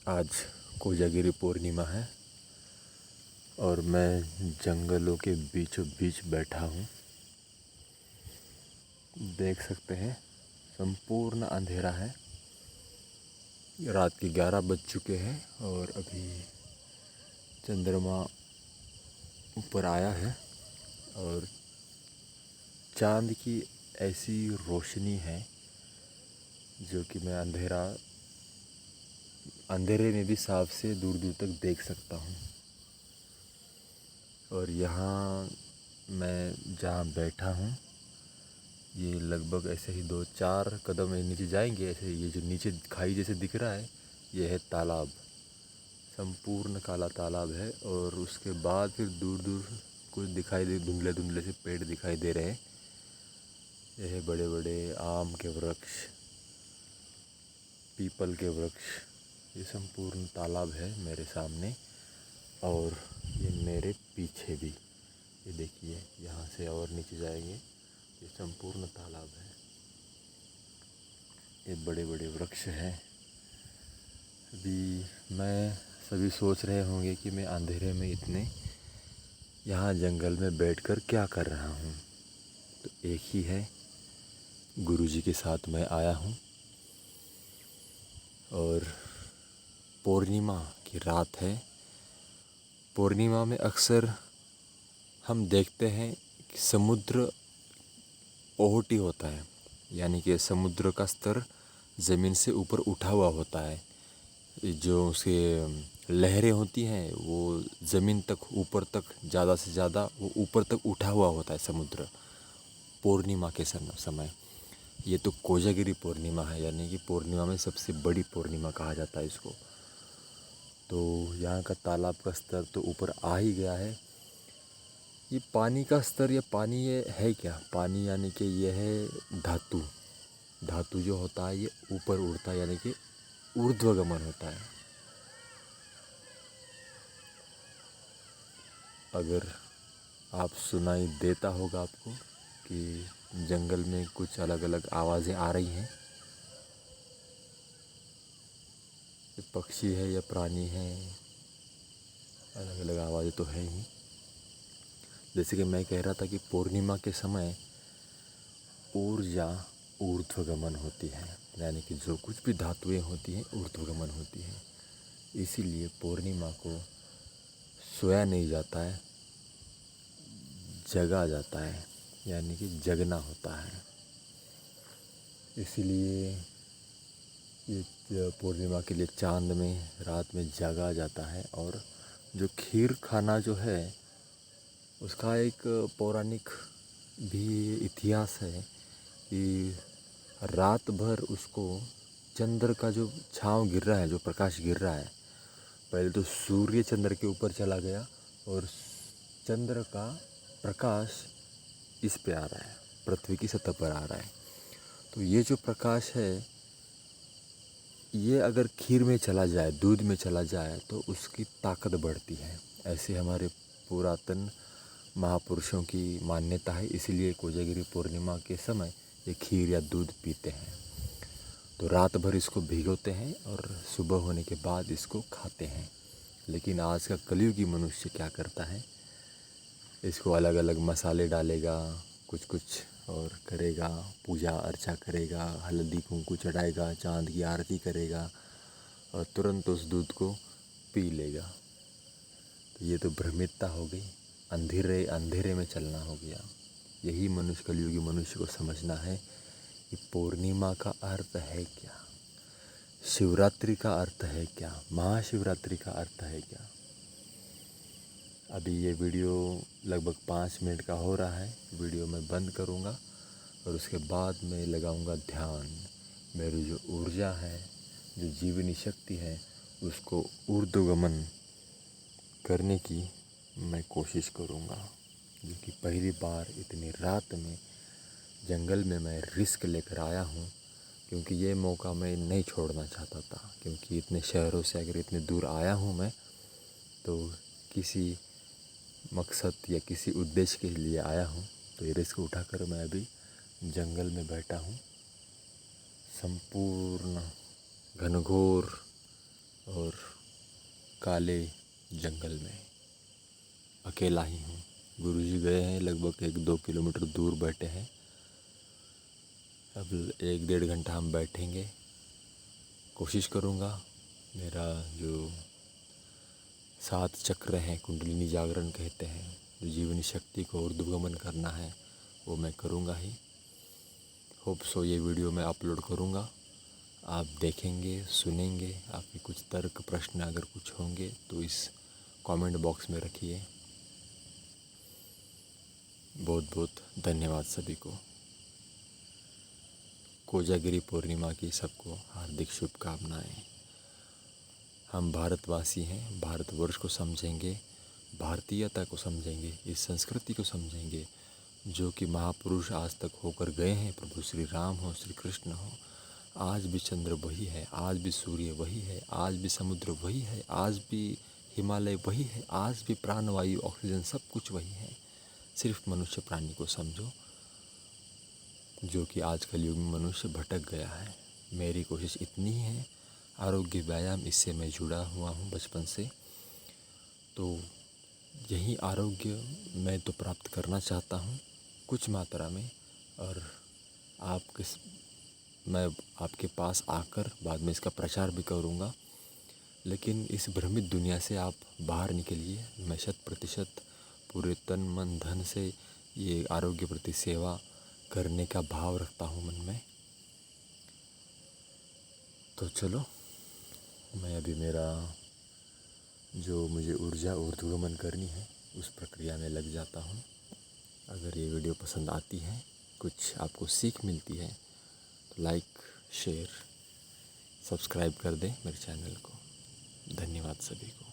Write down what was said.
आज कोजागिरी पूर्णिमा है और मैं जंगलों के बीचों बीच बैठा हूँ। देख सकते हैं संपूर्ण अंधेरा है। रात के 11 बज चुके हैं और अभी चंद्रमा ऊपर आया है और चांद की ऐसी रोशनी है जो कि मैं अंधेरे में भी साफ से दूर दूर तक देख सकता हूँ। और यहाँ मैं जहाँ बैठा हूँ ये लगभग ऐसे ही 2-4 कदम नीचे जाएंगे। ऐसे ये जो नीचे खाई जैसे दिख रहा है ये है तालाब, संपूर्ण काला तालाब है। और उसके बाद फिर दूर दूर कुछ दिखाई दे, धुंधले धुंधले से पेड़ दिखाई दे रहे हैं। यह है बड़े बड़े आम के वृक्ष, पीपल के वृक्ष। ये संपूर्ण तालाब है मेरे सामने और ये मेरे पीछे भी। ये देखिए यहाँ से और नीचे जाएंगे ये संपूर्ण तालाब है। ये बड़े बड़े वृक्ष हैं। अभी सभी सोच रहे होंगे कि मैं अंधेरे में इतने यहाँ जंगल में बैठकर क्या कर रहा हूँ। तो एक ही है, गुरुजी के साथ मैं आया हूँ और पूर्णिमा की रात है। पूर्णिमा में अक्सर हम देखते हैं कि समुद्र ओहटी होता है, यानी कि समुद्र का स्तर ज़मीन से ऊपर उठा हुआ होता है। जो उसके लहरें होती हैं वो ज़मीन तक ऊपर तक ज़्यादा से ज़्यादा वो ऊपर तक उठा हुआ होता है समुद्र पूर्णिमा के समय। ये तो कोजागिरी पूर्णिमा है, यानी कि पूर्णिमा में सबसे बड़ी पूर्णिमा कहा जाता है इसको। तो यहाँ का तालाब का स्तर तो ऊपर आ ही गया है। ये पानी का स्तर या पानी ये है क्या? पानी यानी कि ये है धातु जो होता है ये ऊपर उड़ता है, यानी कि ऊर्ध्वगमन होता है। अगर आप सुनाई देता होगा आपको कि जंगल में कुछ अलग अलग आवाज़ें आ रही हैं, ये पक्षी है या प्राणी है, अलग अलग आवाज़ें तो हैं ही। जैसे कि मैं कह रहा था कि पूर्णिमा के समय ऊर्जा ऊर्ध्वगमन होती है, यानी कि जो कुछ भी धातुएं होती हैं ऊर्ध्वगमन होती हैं। इसीलिए पूर्णिमा को सोया नहीं जाता है, जगा जाता है, यानी कि जगना होता है। इसीलिए ये पूर्णिमा के लिए चांद में रात में जागा जाता है। और जो खीर खाना जो है उसका एक पौराणिक भी इतिहास है कि रात भर उसको चंद्र का जो छाँव गिर रहा है, जो प्रकाश गिर रहा है, पहले तो सूर्य चंद्र के ऊपर चला गया और चंद्र का प्रकाश इस पे आ रहा है, पृथ्वी की सतह पर आ रहा है। तो ये जो प्रकाश है ये अगर खीर में चला जाए, दूध में चला जाए तो उसकी ताकत बढ़ती है। ऐसे हमारे पुरातन महापुरुषों की मान्यता है। इसीलिए कोजागिरी पूर्णिमा के समय ये खीर या दूध पीते हैं। तो रात भर इसको भिगोते हैं और सुबह होने के बाद इसको खाते हैं। लेकिन आज का कलयुगी मनुष्य क्या करता है, इसको अलग अलग मसाले डालेगा, कुछ कुछ और करेगा, पूजा अर्चा करेगा, हल्दी कुंकू चढ़ाएगा, चांद की आरती करेगा और तुरंत उस दूध को पी लेगा। तो ये तो भ्रमितता हो गई, अंधेरे में चलना हो गया। यही मनुष्य, कलयुगी मनुष्य को समझना है कि पूर्णिमा का अर्थ है क्या, शिवरात्रि का अर्थ है क्या, महाशिवरात्रि का अर्थ है क्या। अभी ये वीडियो लगभग 5 मिनट का हो रहा है। वीडियो मैं बंद करूँगा और उसके बाद मैं लगाऊंगा ध्यान। मेरी जो ऊर्जा है, जो जीवनी शक्ति है, उसको ऊर्ध्वगमन करने की मैं कोशिश करूँगा। जो कि पहली बार इतनी रात में जंगल में मैं रिस्क लेकर आया हूँ, क्योंकि ये मौका मैं नहीं छोड़ना चाहता था। क्योंकि इतने शहरों से अगर इतने दूर आया हूँ मैं तो किसी मकसद या किसी उद्देश्य के लिए आया हूँ। तो ये रिस्क उठाकर मैं अभी जंगल में बैठा हूँ। संपूर्ण घनघोर और काले जंगल में अकेला ही हूँ। गुरुजी गए हैं, लगभग 1-2 किलोमीटर दूर बैठे हैं। अब 1-1.5 घंटा हम बैठेंगे। कोशिश करूँगा मेरा जो 7 चक्र हैं, कुंडलिनी जागरण कहते हैं, जो जीवनी शक्ति को ऊर्ध्वगमन करना है, वो मैं करूँगा ही। होप सो ये वीडियो मैं अपलोड करूँगा, आप देखेंगे, सुनेंगे। आपके कुछ तर्क प्रश्न अगर कुछ होंगे तो इस कमेंट बॉक्स में रखिए। बहुत बहुत धन्यवाद सभी को। कोजागिरी पूर्णिमा की सबको हार्दिक शुभकामनाएं। हम भारतवासी हैं, भारतवर्ष को समझेंगे, भारतीयता को समझेंगे, इस संस्कृति को समझेंगे जो कि महापुरुष आज तक होकर गए हैं। प्रभु श्री राम हो, श्री कृष्ण हो, आज भी चंद्र वही है, आज भी सूर्य वही है, आज भी समुद्र वही है, आज भी हिमालय वही है, आज भी प्राणवायु ऑक्सीजन सब कुछ वही है। सिर्फ मनुष्य प्राणी को समझो, जो कि आज कलयुग में मनुष्य भटक गया है। मेरी कोशिश इतनी ही है। आरोग्य व्यायाम, इससे मैं जुड़ा हुआ हूँ बचपन से, तो यही आरोग्य मैं तो प्राप्त करना चाहता हूँ कुछ मात्रा में। और मैं आपके पास आकर बाद में इसका प्रचार भी करूँगा। लेकिन इस भ्रमित दुनिया से आप बाहर निकलिए। मैं 100% पूरे तन मन धन से ये आरोग्य प्रति सेवा करने का भाव रखता हूँ मन में। तो चलो, मैं अभी मेरा जो मुझे ऊर्जा ऊर्ध्वगमन करनी है उस प्रक्रिया में लग जाता हूँ। अगर ये वीडियो पसंद आती है, कुछ आपको सीख मिलती है, तो लाइक, शेयर, सब्सक्राइब कर दें मेरे चैनल को। धन्यवाद सभी को।